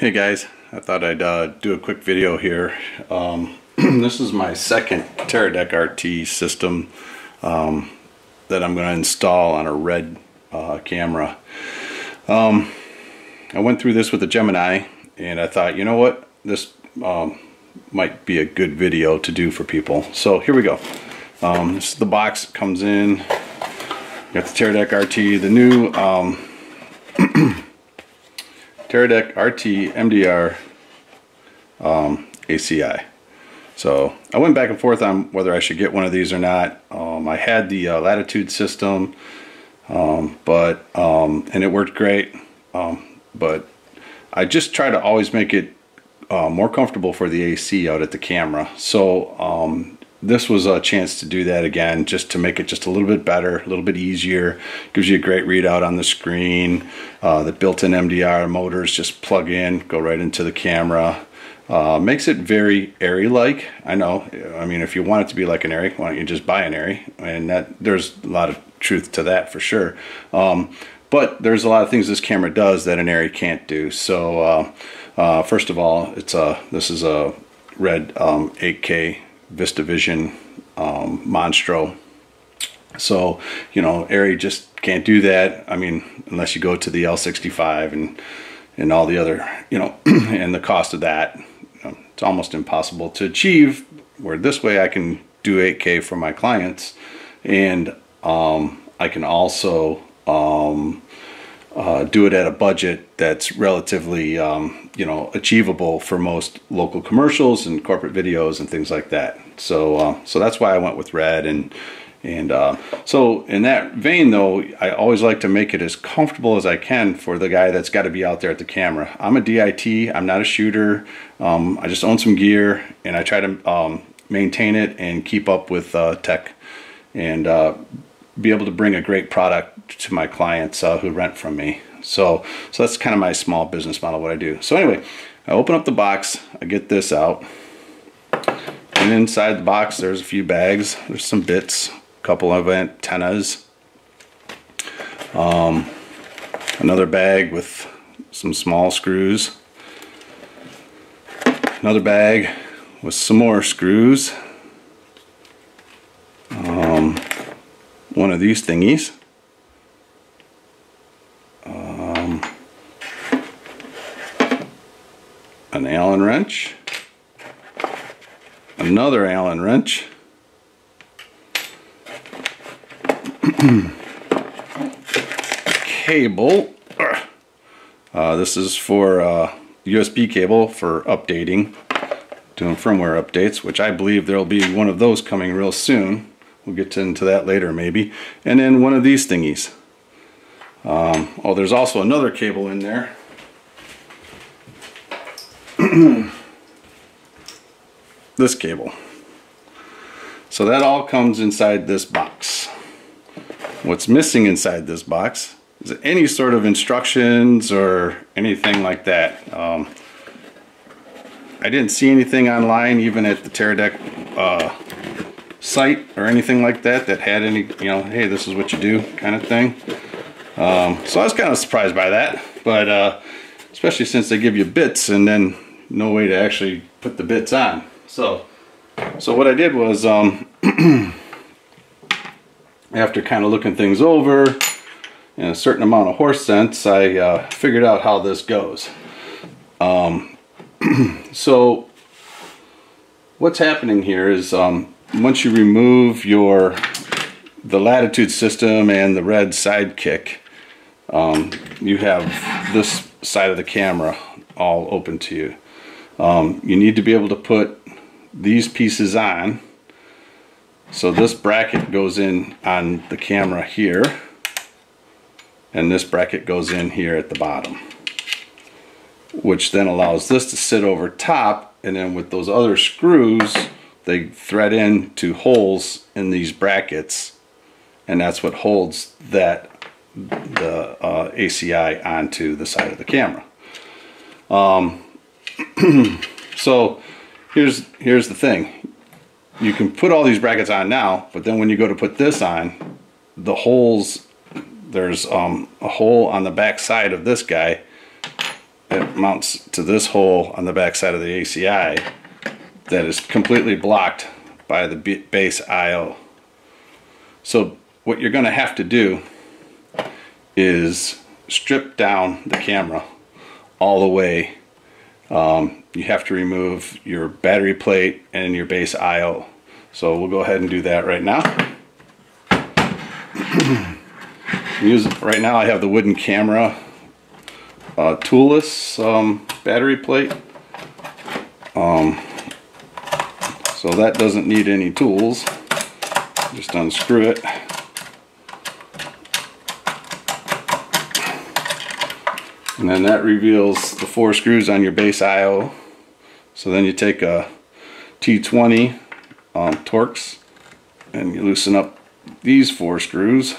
Hey guys, I thought I'd do a quick video here. This is my second Teradek RT system that I'm going to install on a Red camera. I went through this with the Gemini and I thought, you know what, this might be a good video to do for people. So here we go. This is the box that comes in. Got the Teradek RT, the new Teradek RT MDR ACI. So I went back and forth on whether I should get one of these or not. I had the latitude system, and it worked great. But I just try to always make it more comfortable for the AC out at the camera. So this was a chance to do that again, just to make it just a little bit better, a little bit easier. Gives you a great readout on the screen. The built-in MDR motors just plug in, go right into the camera. Makes it very Arri-like. I know, I mean, if you want it to be like an Arri, why don't you just buy an Arri? And there's a lot of truth to that for sure. But there's a lot of things this camera does that an Arri can't do. So first of all, this is a Red 8K VistaVision Monstro. So, you know, Arri just can't do that. I mean, unless you go to the L65 and all the other, you know, and the cost of that, it's almost impossible to achieve. Where this way I can do 8K for my clients, and I can also do it at a budget that's relatively you know, achievable for most local commercials and corporate videos and things like that. So so that's why I went with Red. And so in that vein though, I always like to make it as comfortable as I can for the guy that's got to be out there at the camera. I'm a DIT, I'm not a shooter. I just own some gear and I try to maintain it and keep up with tech and be able to bring a great product to my clients who rent from me. So that's kind of my small business model, what I do. So anyway, I open up the box, I get this out, and inside the box there's a few bags. There's some bits, a couple of antennas, another bag with some small screws, another bag with some more screws, one of these thingies, an Allen wrench, another Allen wrench, cable. This is for USB cable for updating, doing firmware updates, which I believe there will be one of those coming real soon. We'll get into that later maybe. And then one of these thingies. Oh, there's also another cable in there. This cable. So that all comes inside this box. What's missing inside this box is any sort of instructions or anything like that. I didn't see anything online, even at the Teradek site or anything like that, that had any, you know, hey, this is what you do kind of thing. So I was kind of surprised by that, but especially since they give you bits and then no way to actually put the bits on. So what I did was, after kind of looking things over and a certain amount of horse sense, I figured out how this goes. So what's happening here is, once you remove the latitude system and the Red sidekick, you have this side of the camera all open to you. You need to be able to put these pieces on. So this bracket goes in on the camera here, and this bracket goes in here at the bottom, which then allows this to sit over top, and then with those other screws they thread into holes in these brackets, and that's what holds the ACI onto the side of the camera. So here's the thing. You can put all these brackets on now, but then when you go to put this on, the holes, there's a hole on the back side of this guy it mounts to this hole on the back side of the ACI that is completely blocked by the base I/O. So what you're going to have to do is strip down the camera all the way. You have to remove your battery plate and your base I/O. So we'll go ahead and do that right now. Right now I have the wooden camera toolless battery plate. So that doesn't need any tools. Just unscrew it. And then that reveals the 4 screws on your base I/O. So then you take a T20 Torx and you loosen up these 4 screws.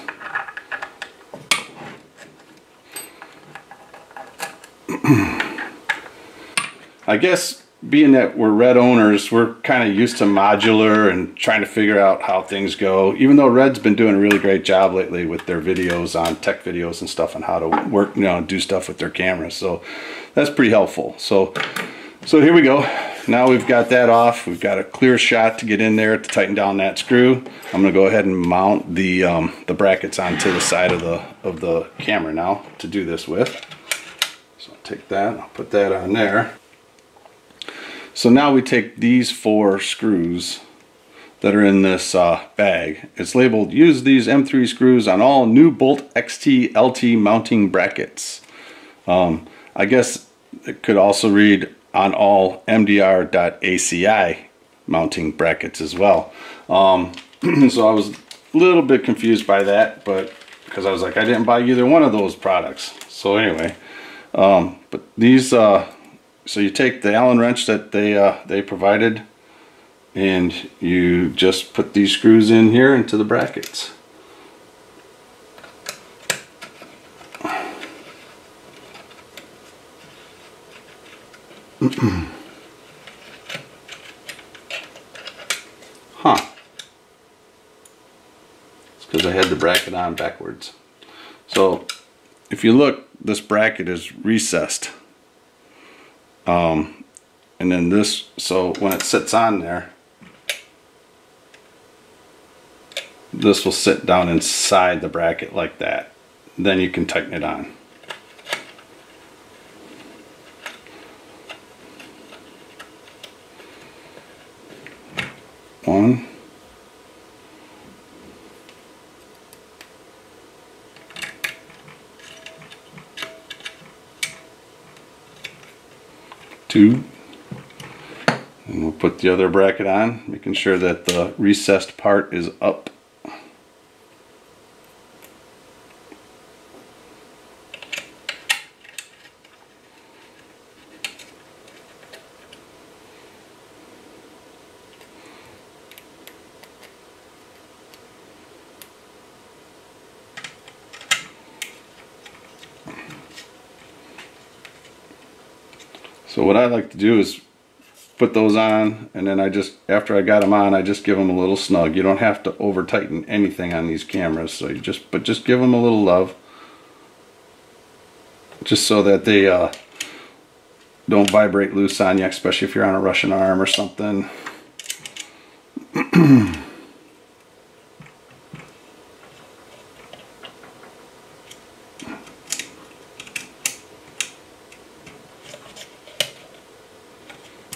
I guess being that we're Red owners, we're kind of used to modular and trying to figure out how things go. Even though Red's been doing a really great job lately with their videos on tech videos and stuff on how to work, do stuff with their cameras. So that's pretty helpful. So here we go. Now we've got that off. We've got a clear shot to get in there to tighten down that screw. I'm going to go ahead and mount the brackets onto the side of the camera now to do this with. So I'll take that. I'll put that on there. So now we take these 4 screws that are in this bag. It's labeled, use these M3 screws on all new Bolt XT LT mounting brackets. I guess it could also read on all MDR.ACI mounting brackets as well. So I was a little bit confused by that, but because I was like, I didn't buy either one of those products. So anyway, but these so you take the Allen wrench that they provided, and you just put these screws in here into the brackets. Huh. It's because I had the bracket on backwards. So if you look, this bracket is recessed. And then this, so when it sits on there, this will sit down inside the bracket like that. Then you can tighten it on. One. Two. And we'll put the other bracket on, making sure that the recessed part is up. So what I like to do is put those on, and then after I got them on, I just give them a little snug. You don't have to over tighten anything on these cameras, so just give them a little love, just so that they don't vibrate loose on you, especially if you're on a Russian arm or something.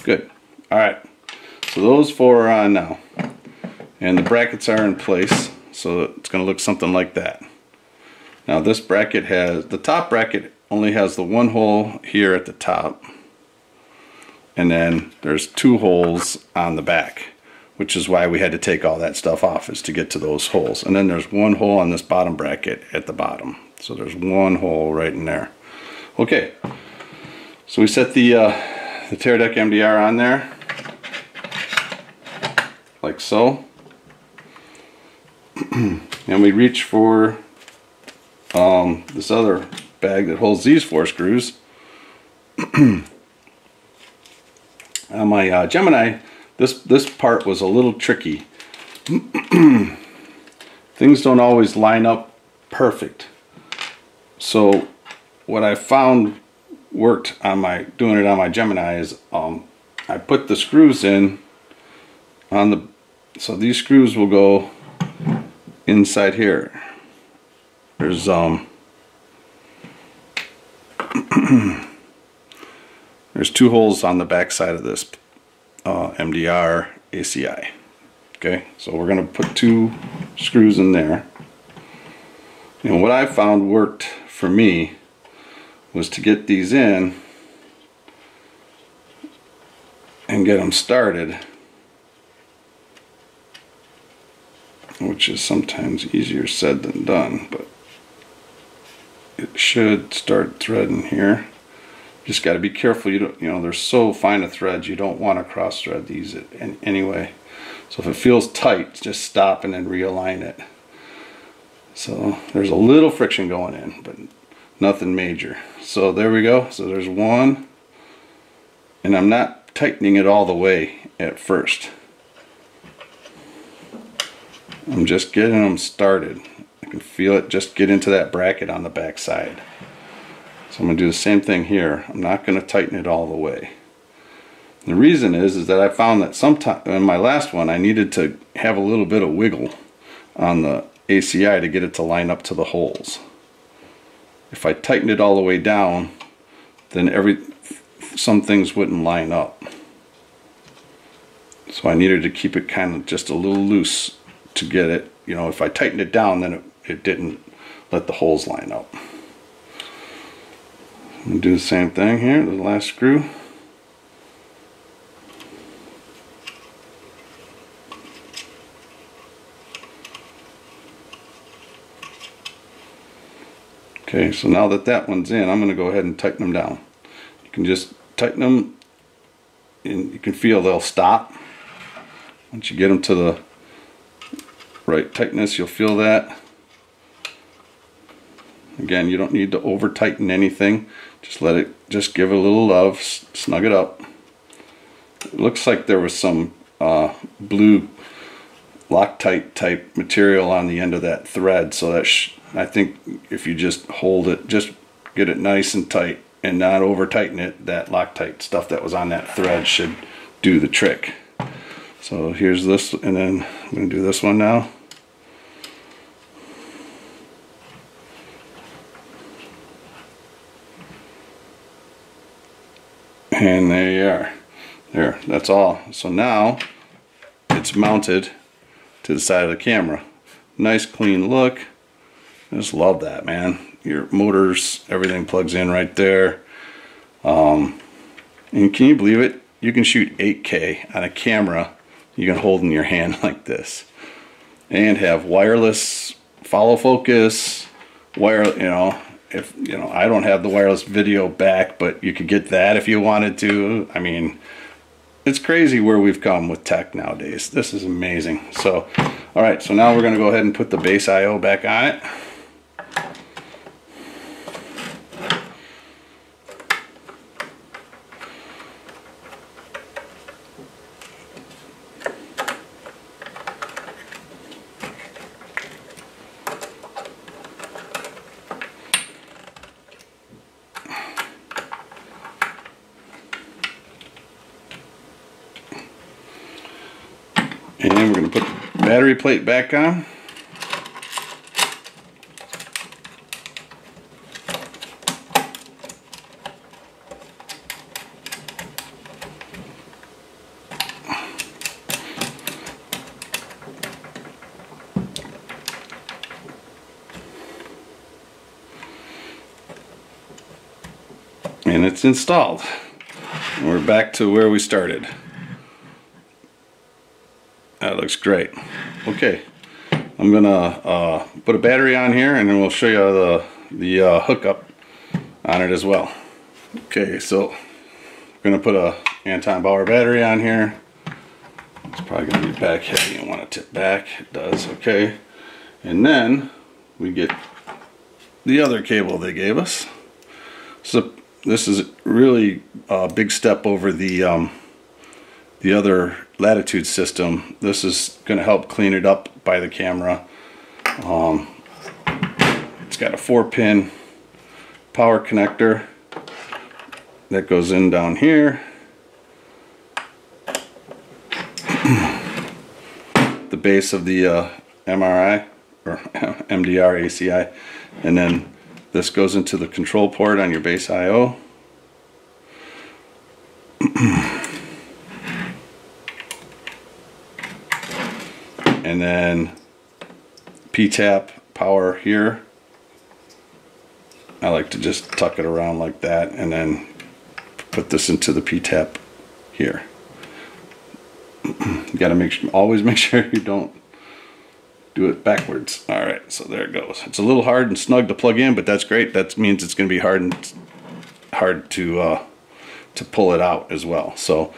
Good. Alright, so those 4 are on now, and the brackets are in place, so it's going to look something like that. Now this bracket the top bracket only has the 1 hole here at the top, and then there's 2 holes on the back, which is why we had to take all that stuff off, is to get to those holes. And then there's 1 hole on this bottom bracket at the bottom, so there's 1 hole right in there. Okay, so we set the Teradek MDR on there, like so, and we reach for this other bag that holds these 4 screws. On my Gemini, this part was a little tricky. Things don't always line up perfect. So what I found worked on doing it on my Gemini is I put the screws in on the, so these screws will go inside here. There's there's 2 holes on the back side of this MDR ACI. Okay, so we're going to put 2 screws in there. And what I found worked for me was to get these in and get them started, which is sometimes easier said than done, but it should start threading here. Just got to be careful. You know, they're so fine a threads, you don't want to cross thread these anyway. So if it feels tight, just stop and then realign it. So there's a little friction going in, but nothing major. So there we go. So there's 1, and I'm not tightening it all the way at first. I'm just getting them started. I can feel it just get into that bracket on the back side. So I'm going to do the same thing here. I'm not going to tighten it all the way. The reason is that I found that sometimes in my last one I needed to have a little bit of wiggle on the ACI to get it to line up to the holes. If I tightened it all the way down, then some things wouldn't line up. So I needed to keep it kind of just a little loose to get it. You know, if I tightened it down, then it didn't let the holes line up. I'm going to do the same thing here, the last screw. Okay, so now that one's in, I'm going to go ahead and tighten them down. You can just tighten them, and you can feel they'll stop. Once you get them to the right tightness, you'll feel that. Again, you don't need to over tighten anything. Just give it a little love, snug it up. It looks like there was some blue Loctite type material on the end of that thread, so that I think if you just hold it, just get it nice and tight and not over tighten it, that Loctite stuff that was on that thread should do the trick. So here's this, and then I'm going to do this one now. And there you are. There, that's all. So now it's mounted to the side of the camera. Nice clean look. I just love that, man. Your motors, everything plugs in right there. And can you believe it? You can shoot 8K on a camera you can hold in your hand like this, and have wireless follow focus. If I don't have the wireless video back, but you could get that if you wanted to. I mean, it's crazy where we've come with tech nowadays. This is amazing. So, all right, so now we're going to go ahead and put the base IO back on it. And then we're going to put the battery plate back on. And it's installed. And we're back to where we started. That looks great. Okay, I'm gonna put a battery on here, and then we'll show you the hookup on it as well. Okay, so I'm gonna put a Anton Bauer battery on here. It's probably gonna be back heavy. You want to tip back. It does. Okay, and then we get the other cable they gave us. So this is really a big step over the other latitude system. This is going to help clean it up by the camera. It's got a 4-pin power connector that goes in down here. The base of the MRI or MDR ACI, and then this goes into the control port on your base I/O. And then P-tap power here. I like to just tuck it around like that and then put this into the P-tap here. You got to always make sure you don't do it backwards. All right, so there it goes. It's a little hard and snug to plug in, but that's great. That means it's going to be hard to pull it out as well. So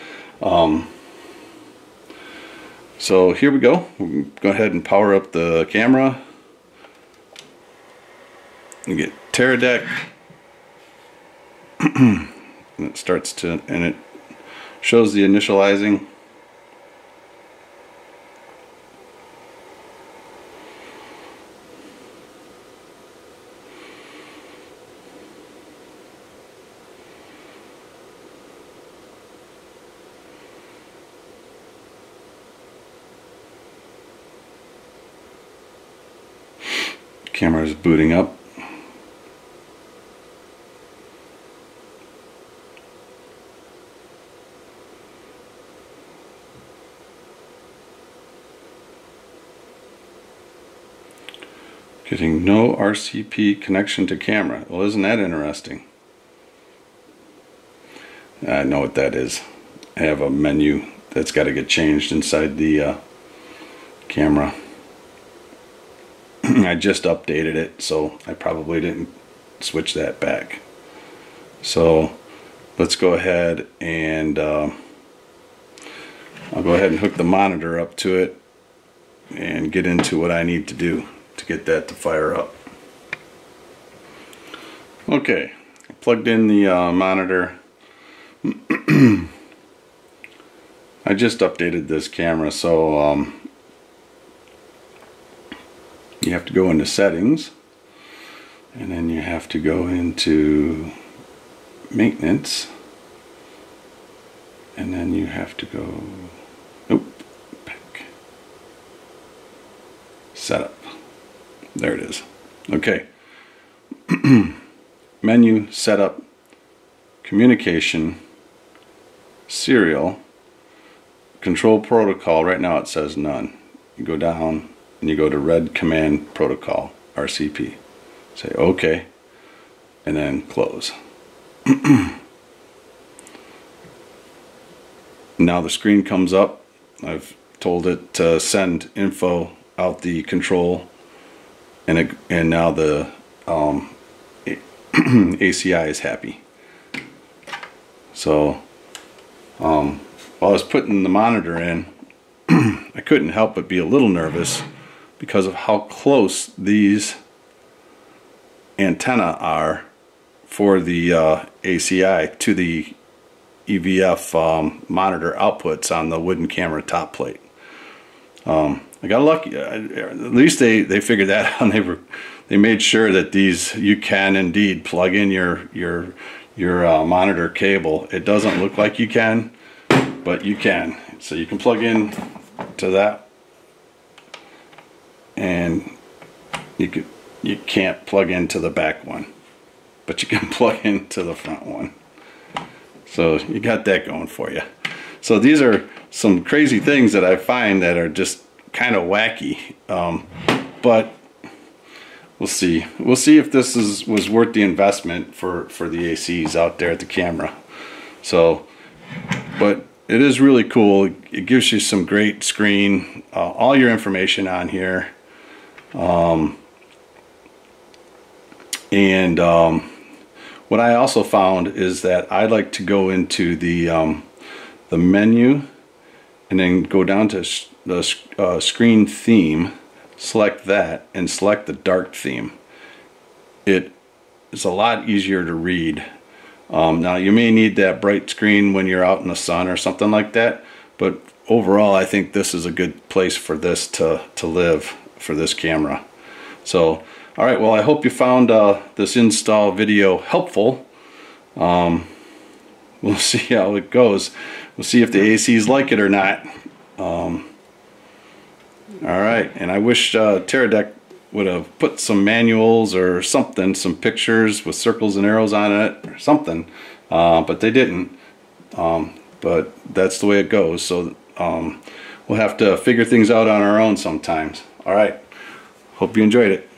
so here we go. We'll go ahead and power up the camera. You get Teradek, and it starts to, and it shows the initializing. Camera is booting up. Getting no RCP connection to camera. Well, isn't that interesting? I know what that is. I have a menu that's got to get changed inside the camera. I just updated it, so I probably didn't switch that back. So let's go ahead and I'll go ahead and hook the monitor up to it and get into what I need to do to get that to fire up. Okay, I plugged in the monitor. I just updated this camera, so you have to go into settings, and then you have to go into maintenance, and then you have to go back, setup. There it is. Okay. Menu, setup, communication, serial, control protocol. Right now it says none. You go down and you go to red command protocol, RCP. Say OK, and then close. Now the screen comes up. I've told it to send info out the control, and now the ACI is happy. So while I was putting the monitor in, I couldn't help but be a little nervous because of how close these antenna are for the ACI to the EVF monitor outputs on the wooden camera top plate. I got lucky. At least they figured that out. And they made sure that these, you can indeed plug in your monitor cable. It doesn't look like you can, but you can. So you can plug in to that, and you can't plug into the back one, but you can plug into the front one. So you got that going for you. So these are some crazy things that I find that are just kind of wacky, but we'll see. We'll see if this was worth the investment for the ACs out there at the camera. So, but it is really cool. It gives you some great screen, all your information on here, and what I also found is that I like to go into the menu and then go down to the screen theme, select that, and select the dark theme. It is a lot easier to read. Now you may need that bright screen when you're out in the sun or something like that, but overall I think this is a good place for this to live for this camera. So alright, well, I hope you found this install video helpful. we'll see how it goes. We'll see if the ACs like it or not. All right, and I wish Teradek would have put some manuals or something, some pictures with circles and arrows on it or something, but they didn't. But that's the way it goes. So we'll have to figure things out on our own sometimes. All right, hope you enjoyed it.